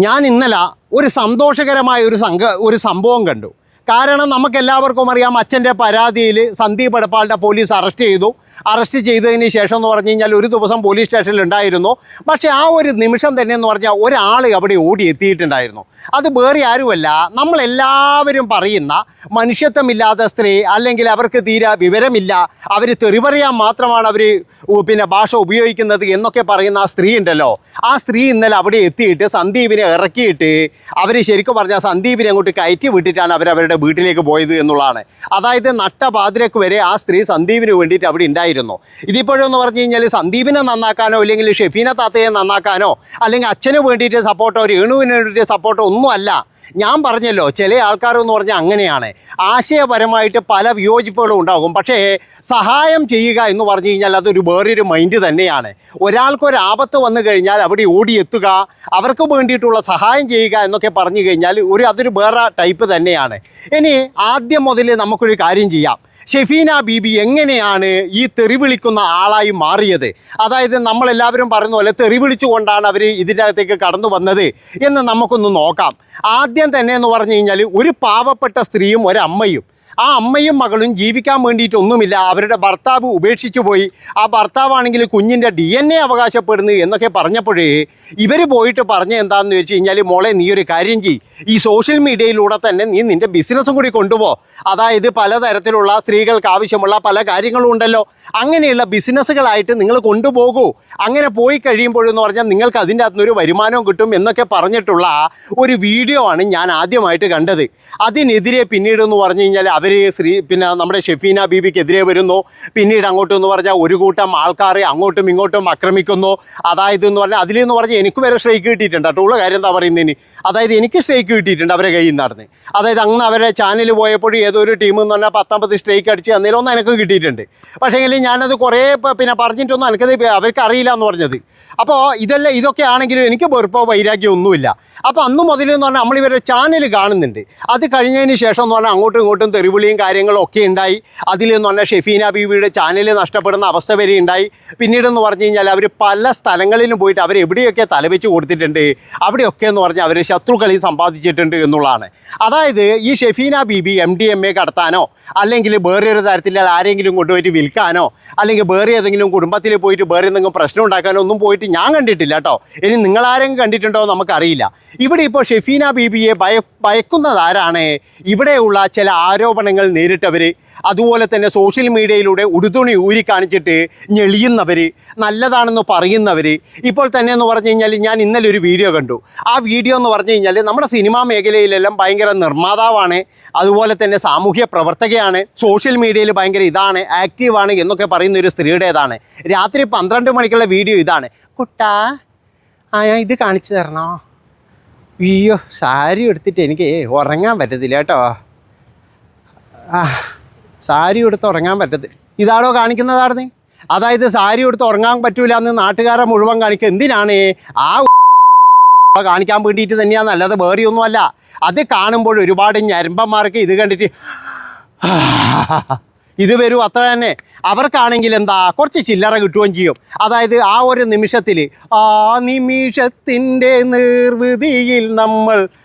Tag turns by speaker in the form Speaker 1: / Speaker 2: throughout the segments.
Speaker 1: ഞാൻ ഇന്നലെ ഒരു സന്തോഷകരമായ ഒരു സംഭവം കണ്ടു. കാരണം നമുക്കെല്ലാവർക്കും അറിയാം, അച്ഛൻ്റെ പരാതിയിൽ സന്ദീപ് എടപ്പാളിനെ പോലീസ് അറസ്റ്റ് ചെയ്തതിന് ശേഷം എന്ന് പറഞ്ഞു കഴിഞ്ഞാൽ ഒരു ദിവസം പോലീസ് സ്റ്റേഷനിൽ ഉണ്ടായിരുന്നു. പക്ഷേ ആ ഒരു നിമിഷം തന്നെ എന്ന് പറഞ്ഞാൽ ഒരാൾ അവിടെ ഓടി എത്തിയിട്ടുണ്ടായിരുന്നു. അത് വേറെ ആരുമല്ല, നമ്മളെല്ലാവരും പറയുന്ന മനുഷ്യത്വമില്ലാത്ത സ്ത്രീ, അല്ലെങ്കിൽ അവർക്ക് തീരെ വിവരമില്ല, അവർ തെറി പറയാൻ മാത്രമാണ് അവർ ഭാഷ ഉപയോഗിക്കുന്നത് എന്നൊക്കെ പറയുന്ന ആ സ്ത്രീ ഉണ്ടല്ലോ. ആ സ്ത്രീ ഇന്നലെ അവിടെ എത്തിയിട്ട് സന്ദീപിനെ ഇറക്കിയിട്ട് അവർ ശരിക്കും പറഞ്ഞാൽ സന്ദീപിനെ അങ്ങോട്ട് കയറ്റി വിട്ടിട്ടാണ് അവരവരുടെ വീട്ടിലേക്ക് പോയത് എന്നുള്ളതാണ്. അതായത് നട്ടപാതിരക്ക് വരെ ആ സ്ത്രീ സന്ദീപിന് വേണ്ടിയിട്ട് അവിടെ ഉണ്ടായിരുന്നു. ഇതിപ്പോഴെന്ന് പറഞ്ഞു കഴിഞ്ഞാൽ സന്ദീപിനെ നന്നാക്കാനോ അല്ലെങ്കിൽ ഷെഫീന താത്തയെ നന്നാക്കാനോ അല്ലെങ്കിൽ അച്ഛന് വേണ്ടിയിട്ട് സപ്പോർട്ടോ രേണുവിന് വേണ്ടിയിട്ട് സപ്പോർട്ടോ ഒന്നുമല്ല. ഞാൻ പറഞ്ഞല്ലോ, ചില ആൾക്കാരെന്ന് പറഞ്ഞാൽ അങ്ങനെയാണ്, ആശയപരമായിട്ട് പല വിയോജിപ്പുകളും ഉണ്ടാകും. പക്ഷേ സഹായം ചെയ്യുക എന്ന് പറഞ്ഞു കഴിഞ്ഞാൽ അതൊരു വേറൊരു മൈൻഡ് തന്നെയാണ്. ഒരാൾക്കൊരാപത്ത് വന്നു കഴിഞ്ഞാൽ അവിടെ ഓടിയെത്തുക, അവർക്ക് വേണ്ടിയിട്ടുള്ള സഹായം ചെയ്യുക എന്നൊക്കെ പറഞ്ഞു കഴിഞ്ഞാൽ അതൊരു വേറെ ടൈപ്പ് തന്നെയാണ്. ഇനി ആദ്യം മുതൽ നമുക്കൊരു കാര്യം ചെയ്യാം. ഷെഫീന ബീബി എങ്ങനെയാണ് ഈ തെറി വിളിക്കുന്ന ആളായി മാറിയത്? അതായത് നമ്മളെല്ലാവരും പറയുന്ന പോലെ തെറി വിളിച്ചുകൊണ്ടാണ് അവർ ഇതിൻ്റെ അകത്തേക്ക് കടന്നു വന്നത് എന്ന് നമുക്കൊന്ന് നോക്കാം. ആദ്യം തന്നെ എന്ന് പറഞ്ഞു കഴിഞ്ഞാൽ ഒരു പാവപ്പെട്ട സ്ത്രീയും ഒരമ്മയും, ആ അമ്മയും മകളും ജീവിക്കാൻ വേണ്ടിയിട്ടൊന്നുമില്ല, അവരുടെ ഭർത്താവ് ഉപേക്ഷിച്ചു പോയി, ആ ഭർത്താവാണെങ്കിൽ കുഞ്ഞിൻ്റെ DNA അവകാശപ്പെടുന്നു എന്നൊക്കെ പറഞ്ഞപ്പോഴേ ഇവർ പോയിട്ട് പറഞ്ഞ എന്താണെന്ന് വെച്ച് കഴിഞ്ഞാൽ, മോളെ നീ ഒരു കാര്യം ചെയ്യ്, ഈ സോഷ്യൽ മീഡിയയിലൂടെ തന്നെ നീ നിൻ്റെ ബിസിനസ്സും കൂടി കൊണ്ടുപോ. അതായത് പലതരത്തിലുള്ള സ്ത്രീകൾക്ക് ആവശ്യമുള്ള പല കാര്യങ്ങളും ഉണ്ടല്ലോ, അങ്ങനെയുള്ള ബിസിനസ്സുകളായിട്ട് നിങ്ങൾ കൊണ്ടുപോകൂ. അങ്ങനെ പോയി കഴിയുമ്പോഴെന്ന് പറഞ്ഞാൽ നിങ്ങൾക്ക് അതിൻ്റെ അകത്തുനിന്നൊരു വരുമാനവും കിട്ടും എന്നൊക്കെ പറഞ്ഞിട്ടുള്ള ഒരു വീഡിയോ ആണ് ഞാൻ ആദ്യമായിട്ട് കണ്ടത്. അതിനെതിരെ പിന്നീട് എന്ന് പറഞ്ഞു കഴിഞ്ഞാൽ അവർ നമ്മുടെ ഷെഫീന ബീബിക്കെതിരെ വരുന്നു. പിന്നീട് അങ്ങോട്ടെന്ന് പറഞ്ഞാൽ ഒരു കൂട്ടം ആൾക്കാരെ അങ്ങോട്ടും ഇങ്ങോട്ടും ആക്രമിക്കുന്നു. അതായത് എന്ന് പറഞ്ഞാൽ അതിലെന്ന് പറഞ്ഞാൽ എനിക്ക് വരെ സ്ട്രൈക്ക് കിട്ടിയിട്ടുണ്ട് കേട്ടോ. ഉള്ള കാര്യം എന്താ പറയുന്നതിന്, അതായത് എനിക്ക് സ്ട്രൈക്ക് കിട്ടിയിട്ടുണ്ട് അവരെ കയ്യിൽ നിന്ന് നടന്ന്. അതായത് അങ്ങ് അവരുടെ ചാനൽ പോയപ്പോഴും ഏതോ ഒരു ടീം എന്ന് പറഞ്ഞാൽ 19 സ്ട്രൈക്ക് അടിച്ച് അന്നേരമൊന്നും എനിക്ക് കിട്ടിയിട്ടുണ്ട്. പക്ഷേങ്കിൽ ഞാനത് കുറേ പറഞ്ഞിട്ടൊന്നും എനിക്കത് അവർക്ക് അറിയില്ല എന്ന് പറഞ്ഞത്. അപ്പോൾ ഇതൊക്കെ ആണെങ്കിലും എനിക്ക് വെറുപ്പോ വൈരാഗ്യം ഒന്നുമില്ല. അപ്പോൾ അന്ന് മുതൽ എന്ന് പറഞ്ഞാൽ നമ്മളിവരുടെ ചാനൽ കാണുന്നുണ്ട്. അത് കഴിഞ്ഞതിന് ശേഷം എന്ന് പറഞ്ഞാൽ അങ്ങോട്ടും ഇങ്ങോട്ടും തെറിവിളിയും കാര്യങ്ങളും ഒക്കെ ഉണ്ടായി. അതിലെന്ന് പറഞ്ഞാൽ ഷെഫീന ബീവിയുടെ ചാനൽ നഷ്ടപ്പെടുന്ന അവസ്ഥ വരെ ഉണ്ടായി. പിന്നീടെന്ന് പറഞ്ഞു കഴിഞ്ഞാൽ അവർ പല സ്ഥലങ്ങളിലും പോയിട്ട് അവരെവിടെയൊക്കെ തലവെച്ച് കൊടുത്തിട്ടുണ്ട്, അവിടെയൊക്കെ എന്ന് പറഞ്ഞാൽ അവർ ശത്രുക്കളി സമ്പാദിച്ചിട്ടുണ്ട് എന്നുള്ളതാണ്. അതായത് ഈ ഷെഫീന ബീബി MDMA കടത്താനോ അല്ലെങ്കിൽ വേറെ ഒരു തരത്തിലുള്ള ആരെങ്കിലും കൊണ്ടുപോയിട്ട് വിൽക്കാനോ അല്ലെങ്കിൽ വേറെ ഏതെങ്കിലും കുടുംബത്തിൽ പോയിട്ട് വേറെ എന്തെങ്കിലും പ്രശ്നം ഉണ്ടാക്കാനോ ഒന്നും പോയിട്ട് ഞാൻ കണ്ടിട്ടില്ല കേട്ടോ. ഇനി നിങ്ങളാരെങ്കിലും കണ്ടിട്ടുണ്ടോ നമുക്കറിയില്ല. ഇവിടെ ഇപ്പോൾ ഷെഫീന ബീബിയെ ഭയക്കുന്നതാരാണ്? ഇവിടെയുള്ള ചില ആരോപണങ്ങൾ നേരിട്ടവർ, അതുപോലെ തന്നെ സോഷ്യൽ മീഡിയയിലൂടെ ഉടുതുണി ഊരി കാണിച്ചിട്ട് ഞെളിയുന്നവർ, നല്ലതാണെന്ന് പറയുന്നവർ. ഇപ്പോൾ തന്നെ എന്ന് പറഞ്ഞു കഴിഞ്ഞാൽ ഞാൻ ഇന്നലെ ഒരു വീഡിയോ കണ്ടു. ആ വീഡിയോ എന്ന് പറഞ്ഞു കഴിഞ്ഞാൽ നമ്മുടെ സിനിമാ മേഖലയിലെല്ലാം ഭയങ്കര നിർമ്മാതാവാണ്, അതുപോലെ തന്നെ സാമൂഹ്യ പ്രവർത്തകയാണ്, സോഷ്യൽ മീഡിയയിൽ ഭയങ്കര ഇതാണ്, ആക്റ്റീവാണ് എന്നൊക്കെ പറയുന്ന ഒരു സ്ത്രീയുടേതാണ്. രാത്രി 12 മണിക്കുള്ള വീഡിയോ ഇതാണ്. കുട്ടാ ഇത് കാണിച്ചു തരണോ? അയ്യോ, സാരി എടുത്തിട്ട് എനിക്ക് ഉറങ്ങാൻ പറ്റത്തില്ല കേട്ടോ. സാരി എടുത്ത് ഉറങ്ങാൻ പറ്റത്തില്ല. ഇതാണോ കാണിക്കുന്നതാണെന്ന്? അതായത് സാരി എടുത്ത് ഉറങ്ങാൻ പറ്റൂല എന്ന് നാട്ടുകാരെ മുഴുവൻ കാണിക്കുക. എന്തിനാണ്? ആ കാണിക്കാൻ വേണ്ടിയിട്ട് തന്നെയാണ്, അല്ലാതെ വേറെയൊന്നുമല്ല. അത് കാണുമ്പോൾ ഒരുപാട് ഞരമ്പന്മാർക്ക് ഇത് കണ്ടിട്ട് ഇത് വരും, അത്ര തന്നെ. അവർക്കാണെങ്കിൽ എന്താ കുറച്ച് ചില്ലറ കിട്ടുകയും ചെയ്യും. അതായത് ആ ഒരു നിമിഷത്തിൽ, ആ നിമിഷത്തിൻ്റെ നിർവൃതിയിൽ നമ്മൾ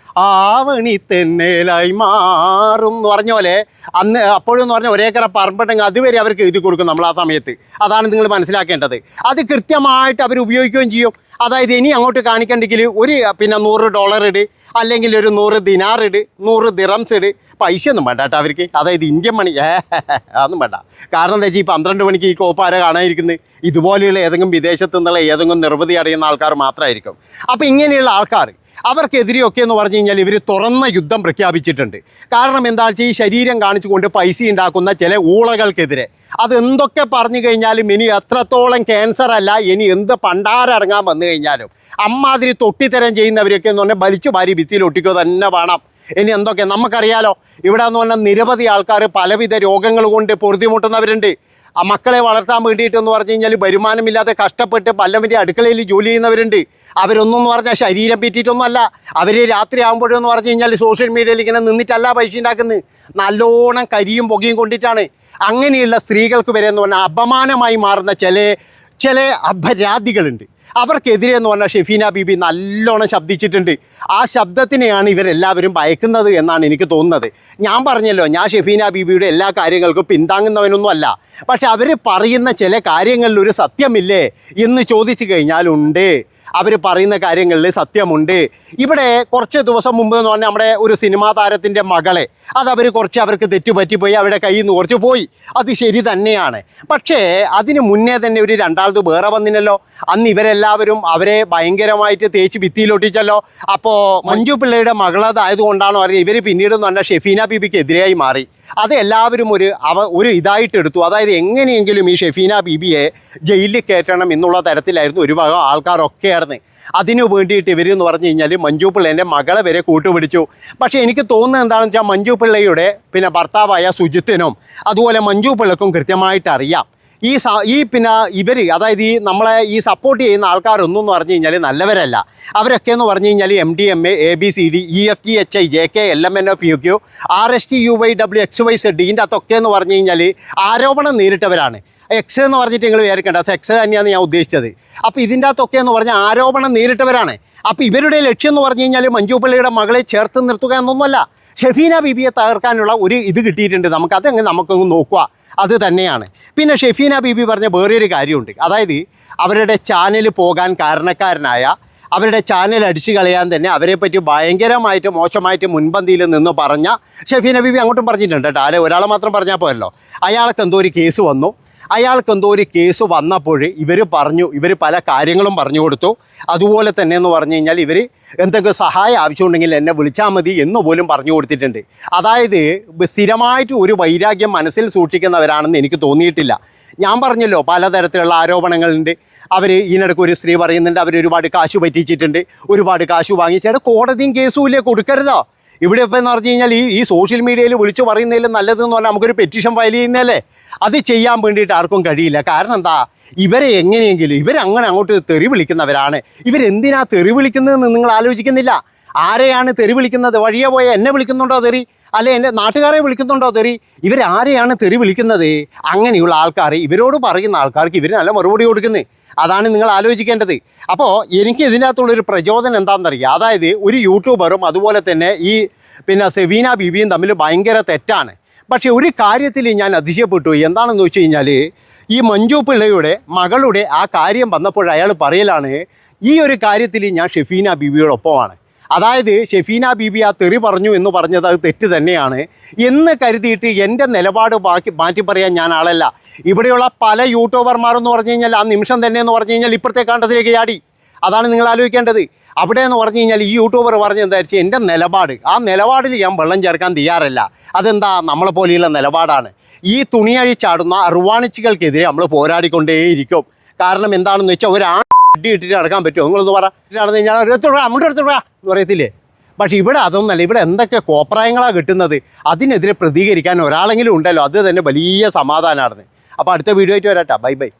Speaker 1: ആവണി തെന്നേലായി മാറും എന്ന് പറഞ്ഞ പോലെ അന്ന് അപ്പോഴെന്ന് പറഞ്ഞാൽ ഒരേക്കറ പറമ്പുണ്ടെങ്കിൽ അതുവരെ അവർക്ക് എഴുതി കൊടുക്കും നമ്മൾ ആ സമയത്ത്. അതാണ് നിങ്ങൾ മനസ്സിലാക്കേണ്ടത്. അത് കൃത്യമായിട്ട് അവർ ഉപയോഗിക്കുകയും ചെയ്യും. അതായത് ഇനി അങ്ങോട്ട് കാണിക്കണ്ടെങ്കിൽ ഒരു $100 ഇട്, അല്ലെങ്കിൽ ഒരു 100 ദിനാർ ഇട്, 100 ദിറംസ് ഇട്. പൈസ ഒന്നും വേണ്ട കേട്ടോ അവർക്ക്. അതായത് ഇന്ത്യൻ മണി അതൊന്നും വേണ്ട. കാരണം എന്താ വെച്ചാൽ ഈ 12 മണിക്ക് ഈ കോപ്പാര കാണാതിരിക്കുന്നത് ഇതുപോലെയുള്ള ഏതെങ്കിലും വിദേശത്തു നിന്നുള്ള ഏതെങ്കിലും നിർവൃതി അറിയുന്ന ആൾക്കാർ മാത്രമായിരിക്കും. അപ്പോൾ ഇങ്ങനെയുള്ള ആൾക്കാർ അവർക്കെതിരെയൊക്കെ എന്ന് പറഞ്ഞു കഴിഞ്ഞാൽ ഇവർ തുറന്ന യുദ്ധം പ്രഖ്യാപിച്ചിട്ടുണ്ട്. കാരണം എന്താ വെച്ചാൽ ഈ ശരീരം കാണിച്ചുകൊണ്ട് പൈസ ഉണ്ടാക്കുന്ന ചില ഊളകൾക്കെതിരെ അതെന്തൊക്കെ പറഞ്ഞു കഴിഞ്ഞാലും, ഇനി എത്രത്തോളം ക്യാൻസർ അല്ല, ഇനി എന്ത് പണ്ടാരടങ്ങാൻ വന്നു കഴിഞ്ഞാലും അമ്മാതിരി തൊട്ടിത്തരം ചെയ്യുന്നവരൊക്കെ എന്ന് പറഞ്ഞാൽ വലിച്ചു വാരി ഭിത്തിയിൽ ഒട്ടിക്കുക തന്നെ വേണം. ഇനി എന്തൊക്കെ നമുക്കറിയാലോ. ഇവിടെ എന്ന് പറഞ്ഞാൽ നിരവധി ആൾക്കാർ പലവിധ രോഗങ്ങൾ കൊണ്ട് പൊറുതിമുട്ടുന്നവരുണ്ട്. ആ മക്കളെ വളർത്താൻ വേണ്ടിയിട്ടെന്ന് പറഞ്ഞു കഴിഞ്ഞാൽ വരുമാനമില്ലാതെ കഷ്ടപ്പെട്ട് പല്ലവൻ്റെ അടുക്കളയിൽ ജോലി ചെയ്യുന്നവരുണ്ട്. അവരൊന്നും പറഞ്ഞാൽ ശരീരം പറ്റിയിട്ടൊന്നും അല്ല. അവർ രാത്രി ആകുമ്പോഴെന്ന് പറഞ്ഞു കഴിഞ്ഞാൽ സോഷ്യൽ മീഡിയയിൽ ഇങ്ങനെ നിന്നിട്ടല്ല പൈസ ഉണ്ടാക്കുന്നത്, നല്ലോണം കരിയും പുകയും കൊണ്ടിട്ടാണ്. അങ്ങനെയുള്ള സ്ത്രീകൾക്ക് വരെ എന്ന് പറഞ്ഞാൽ അപമാനമായി മാറുന്ന ചില അപരാധികളുണ്ട്. അവർക്കെതിരെ എന്ന് പറഞ്ഞാൽ ഷെഫീന ബീബി നല്ലോണം ശബ്ദിച്ചിട്ടുണ്ട്. ആ ശബ്ദത്തിനെയാണ് ഇവരെല്ലാവരും ഭയക്കുന്നത് എന്നാണ് എനിക്ക് തോന്നുന്നത്. ഞാൻ പറഞ്ഞല്ലോ, ഞാൻ ഷെഫീന ബീബിയുടെ എല്ലാ കാര്യങ്ങൾക്കും പിന്താങ്ങുന്നവനൊന്നും അല്ല. പക്ഷെ അവർ പറയുന്ന ചില കാര്യങ്ങളിൽ ഒരു സത്യമില്ലേ എന്ന് ചോദിച്ചു കഴിഞ്ഞാൽ ഉണ്ട്. അവർ പറയുന്ന കാര്യങ്ങളിൽ സത്യമുണ്ട്. ഇവിടെ കുറച്ച് ദിവസം മുമ്പ് എന്ന് പറഞ്ഞാൽ നമ്മുടെ ഒരു സിനിമാ താരത്തിൻ്റെ മകളെ അവർക്ക് തെറ്റുപറ്റിപ്പോയി, അവരുടെ കയ്യിൽ നിന്ന് കുറച്ച് പോയി. അത് ശരി തന്നെയാണ്. പക്ഷേ അതിന് മുന്നേ തന്നെ ഒരു രണ്ടാളത് വേറെ വന്നില്ലല്ലോ. അന്ന് ഇവരെല്ലാവരും അവരെ ഭയങ്കരമായിട്ട് തേച്ച് ഭിത്തിയിലൊട്ടിച്ചല്ലോ. അപ്പോൾ മഞ്ജു പിള്ളയുടെ മകളതായതുകൊണ്ടാണോ അറിയാം ഇവർ പിന്നീട് എന്ന് പറഞ്ഞാൽ ഷെഫീന ബീബിക്ക് എതിരായി മാറി. അത് എല്ലാവരും ഒരു ഇതായിട്ടെടുത്തു. അതായത് എങ്ങനെയെങ്കിലും ഈ ഷെഫീന ബീബിയെ ജയിലിൽ കയറ്റണം എന്നുള്ള തരത്തിലായിരുന്നു ഒരു വക ആൾക്കാരൊക്കെ ആയിരുന്നു. അതിനു വേണ്ടിയിട്ട് ഇവരെന്ന് പറഞ്ഞു കഴിഞ്ഞാൽ മഞ്ജു പിള്ളേൻ്റെ മകളെ വരെ കൂട്ടുപിടിച്ചു. പക്ഷേ എനിക്ക് തോന്നുന്നത് എന്താണെന്ന് വെച്ചാൽ മഞ്ജു പിള്ളയുടെ ഭർത്താവായ സുജിത്തിനും അതുപോലെ മഞ്ജു പിള്ളക്കും കൃത്യമായിട്ട് അറിയാം അതായത് നമ്മളെ സപ്പോർട്ട് ചെയ്യുന്ന ആൾക്കാരൊന്നും എന്ന് പറഞ്ഞു കഴിഞ്ഞാൽ നല്ലവരല്ല. അവരൊക്കെ എന്ന് പറഞ്ഞു കഴിഞ്ഞാൽ MDMA ABCD EFG HI JK LMNOPQ RSTUYWXYZ ഇതിൻ്റെ അകത്തൊക്കെ എന്ന് പറഞ്ഞു കഴിഞ്ഞാൽ ആരോപണം നേരിട്ടവരാണ്. എക്സ് എന്ന് പറഞ്ഞിട്ട് നിങ്ങൾ വിചാരിക്കേണ്ട, എക്സ് തന്നെയാണ് ഞാൻ ഉദ്ദേശിച്ചത്. അപ്പോൾ ഇതിൻ്റെ അകത്തൊക്കെ എന്ന് പറഞ്ഞാൽ ആരോപണം നേരിട്ടവരാണ്. അപ്പോൾ ഇവരുടെ ലക്ഷ്യം എന്ന് പറഞ്ഞു കഴിഞ്ഞാൽ മഞ്ജു പിള്ളയുടെ മകളെ ചേർത്ത് നിർത്തുക എന്നൊന്നുമല്ല, ഷെഫീന ബീബിയെ തകർക്കാനുള്ള ഒരു ഇത് കിട്ടിയിട്ടുണ്ട്. നമുക്കൊന്ന് നോക്കുക, അത് തന്നെയാണ്. പിന്നെ ഷെഫീന ബീബി പറഞ്ഞ വേറൊരു കാര്യമുണ്ട്. അതായത് അവരുടെ ചാനൽ പോകാൻ കാരണക്കാരനായ, അവരുടെ ചാനൽ അടിച്ചു കളയാൻ തന്നെ അവരെപ്പറ്റി ഭയങ്കരമായിട്ട് മോശമായിട്ട് മുൻപന്തിയിൽ നിന്ന് പറഞ്ഞ ഷെഫീന ബീബി അങ്ങോട്ടും പറഞ്ഞിട്ടുണ്ട് കേട്ടോ. ഒരാളെ മാത്രം പറഞ്ഞാൽ പോയല്ലോ. അയാൾക്ക് എന്തോ ഒരു കേസ് വന്നു. വന്നപ്പോൾ ഇവർ പല കാര്യങ്ങളും പറഞ്ഞു കൊടുത്തു. അതുപോലെ തന്നെ എന്ന് പറഞ്ഞു കഴിഞ്ഞാൽ ഇവർ എന്തെങ്കിലും സഹായം ആവശ്യമുണ്ടെങ്കിൽ എന്നെ വിളിച്ചാൽ മതി എന്ന് പോലും പറഞ്ഞു കൊടുത്തിട്ടുണ്ട്. അതായത് സ്ഥിരമായിട്ട് ഒരു വൈരാഗ്യം മനസ്സിൽ സൂക്ഷിക്കുന്നവരാണെന്ന് എനിക്ക് തോന്നിയിട്ടില്ല. ഞാൻ പറഞ്ഞല്ലോ പലതരത്തിലുള്ള ആരോപണങ്ങളുണ്ട്. ഇതിനിടയ്ക്ക് ഒരു സ്ത്രീ പറയുന്നുണ്ട് അവർ ഒരുപാട് കാശ് പറ്റിച്ചിട്ടുണ്ട്, ഒരുപാട് കാശ് വാങ്ങിച്ചിട്ട് കോടതിയും കേസും ഇല്ലേ, കൊടുക്കരുതോ? ഇവിടെ ഇപ്പോൾ എന്ന് പറഞ്ഞു കഴിഞ്ഞാൽ ഈ സോഷ്യൽ മീഡിയയിൽ വിളിച്ചു പറയുന്നതിൽ നല്ലതെന്ന് പറഞ്ഞാൽ നമുക്കൊരു പെറ്റീഷൻ ഫയൽ ചെയ്യുന്നതല്ലേ. അത് ചെയ്യാൻ വേണ്ടിയിട്ട് ആർക്കും കഴിയില്ല. കാരണം എന്താ, ഇവരെ എങ്ങനെയെങ്കിലും ഇവരങ്ങനെ അങ്ങോട്ട് തെറി വിളിക്കുന്നവരാണ്. ഇവരെന്തിനാ തെറി വിളിക്കുന്നതെന്ന് നിങ്ങൾ ആലോചിക്കുന്നില്ല. ആരെയാണ് തെറി വിളിക്കുന്നത്? വഴിയെ പോയ എന്നെ വിളിക്കുന്നുണ്ടോ തെറി? അല്ലെ എൻ്റെ നാട്ടുകാരെ വിളിക്കുന്നുണ്ടോ തെറി? ഇവരാരെയാണ് തെറി വിളിക്കുന്നത്? അങ്ങനെയുള്ള ആൾക്കാർ, ഇവരോട് പറയുന്ന ആൾക്കാർക്ക് ഇവർ നല്ല മറുപടി കൊടുക്കുന്നത്. അതാണ് നിങ്ങൾ ആലോചിക്കേണ്ടത്. അപ്പോൾ എനിക്ക് ഇതിനകത്തുള്ളൊരു പ്രചോദനം എന്താണെന്നറിയാം. അതായത് ഒരു യൂട്യൂബറും അതുപോലെ തന്നെ ഷെഫീന ബീബിയും തമ്മിൽ ഭയങ്കര തെറ്റാണ്. പക്ഷേ ഒരു കാര്യത്തിൽ ഞാൻ അതിശയപ്പെട്ടു. എന്താണെന്ന് വെച്ച് കഴിഞ്ഞാൽ ഈ മഞ്ജു പിള്ളയുടെ മകളുടെ ആ കാര്യം വന്നപ്പോൾ അയാൾ പറയലാണ്, ഈ ഒരു കാര്യത്തിൽ ഞാൻ ഷെഫീന ബീബിയോടൊപ്പമാണ്. അതായത് ഷെഫീന ബീബി ആ തെറി പറഞ്ഞു എന്ന് പറഞ്ഞത് അത് തെറ്റ് തന്നെയാണ് എന്ന് കരുതിയിട്ട് എൻ്റെ നിലപാട് മാറ്റി പറയാൻ ഞാൻ ആളല്ല. ഇവിടെയുള്ള പല യൂട്യൂബർമാരെന്ന് പറഞ്ഞു കഴിഞ്ഞാൽ ആ നിമിഷം തന്നെ എന്ന് പറഞ്ഞു കഴിഞ്ഞാൽ ഇപ്പുറത്തെ കണ്ടത്തിലേക്ക് ചാടി. അതാണ് നിങ്ങൾ ആലോചിക്കേണ്ടത്. അവിടെ എന്ന് പറഞ്ഞു കഴിഞ്ഞാൽ ഈ യൂട്യൂബർ പറഞ്ഞെന്താ വെച്ചാൽ എൻ്റെ നിലപാട്, ആ നിലപാടിൽ ഞാൻ വെള്ളം ചേർക്കാൻ തയ്യാറല്ല. അതെന്താ, നമ്മളെ പോലെയുള്ള നിലപാടാണ്. ഈ തുണിയഴിച്ചാടുന്ന അർവാണിച്ചുകൾക്കെതിരെ നമ്മൾ പോരാടിക്കൊണ്ടേയിരിക്കും. കാരണം എന്താണെന്ന് വെച്ചാൽ ഒരു അടി ഇട്ടിട്ട് നടക്കാൻ പറ്റുമോ? നിങ്ങളൊന്ന് പറ. നടന്നു കഴിഞ്ഞാൽ അങ്ങോട്ട് എടുത്തോടാ എന്ന് പറയത്തില്ലേ? പക്ഷേ ഇവിടെ അതൊന്നല്ല. ഇവിടെ എന്തൊക്കെ കോപ്രായങ്ങളാണ് കിട്ടുന്നത്. അതിനെതിരെ പ്രതികരിക്കാൻ ഒരാളെങ്കിലും ഉണ്ടല്ലോ, അത് തന്നെ വലിയ സമാധാനമാണ്. അപ്പോൾ അടുത്ത വീഡിയോ ആയിട്ട് വരാട്ടോ. Bye by.